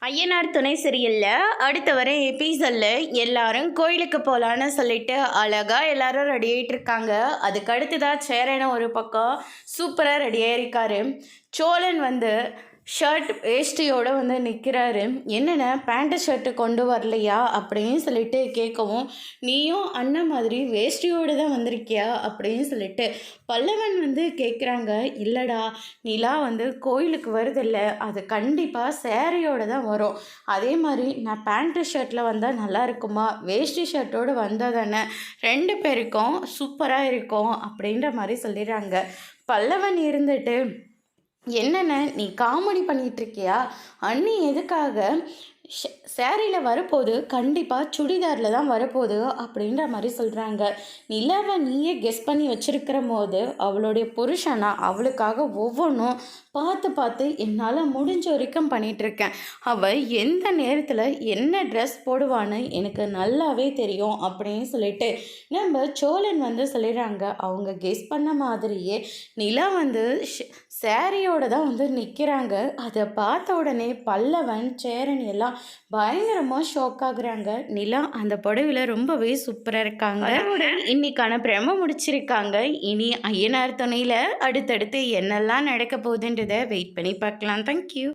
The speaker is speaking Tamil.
ஐயனார் துணை சீரியல்ல அடுத்த வர எபிசோடில் எல்லாரும் கோயிலுக்கு போகலான்னு சொல்லிட்டு அழகாக எல்லாரும் ரெடி ஆகிட்டு இருக்காங்க. அதுக்கு அடுத்ததாக சேரன ஒரு பக்கம் சூப்பராக ரெடி ஆகிருக்காரு. சோழன் ஷர்ட் வேஷ்டியோடு நிற்கிறாரு. என்னென்ன பேண்ட்டு ஷர்ட்டு கொண்டு வரலையா அப்படின்னு சொல்லிட்டு கேட்கவும், நீயும் அண்ணன் மாதிரி வேஷ்டியோடு தான் வந்திருக்கியா அப்படின்னு சொல்லிட்டு பல்லவன் கேட்குறாங்க. இல்லைடா, நிலா கோயிலுக்கு வருதில்ல, அது கண்டிப்பாக சேரீயோடு தான் வரும். அதே மாதிரி நான் பேண்ட்டு ஷர்ட்டில் வந்தால் நல்லா இருக்குமா, வேஷ்டி ஷர்ட்டோடு வந்தால் தானே 2 பேருக்கும் சூப்பராக இருக்கும் அப்படின்ற மாதிரி சொல்லிடுறாங்க. பல்லவன் இருந்துட்டு, என்னென்ன நீ காமெடி பண்ணிகிட்ருக்கியா, அண்ணி எதுக்காக சேரீயில் வரப்போகுது, கண்டிப்பாக சுடிதாரில் தான் வரப்போகுது அப்படின்ற மாதிரி சொல்கிறாங்க. நிலாவை நீயே கெஸ் பண்ணி வச்சுருக்கிற போது அவளுடைய புருஷனா அவளுக்காக ஒவ்வொன்றும் பார்த்து பார்த்து என்னால் முடிஞ்ச வரைக்கும் பண்ணிகிட்ருக்கேன். அவள் எந்த நேரத்தில் என்ன ட்ரெஸ் போடுவான்னு எனக்கு நல்லாவே தெரியும் அப்படின்னு சொல்லிட்டு நம்ம சோழன் சொல்லிடுறாங்க. அவங்க கெஸ் பண்ண மாதிரியே நிலா சேரீயோடு தான் நிற்கிறாங்க. அதை பார்த்த உடனே பல்லவன் சேரன் எல்லாம் பயங்கரமாக ஷாக் ஆகுறாங்க. நிலா அந்த புடவையில் ரொம்பவே சூப்பராக இருக்காங்க. இன்னைக்கான பிரம முடிச்சிருக்காங்க. இனி ஐயனார் துணையில் அடுத்தடுத்து என்னெல்லாம் நடக்க போகுதுன்றதை வெயிட் பண்ணி பார்க்கலாம். தேங்க்யூ.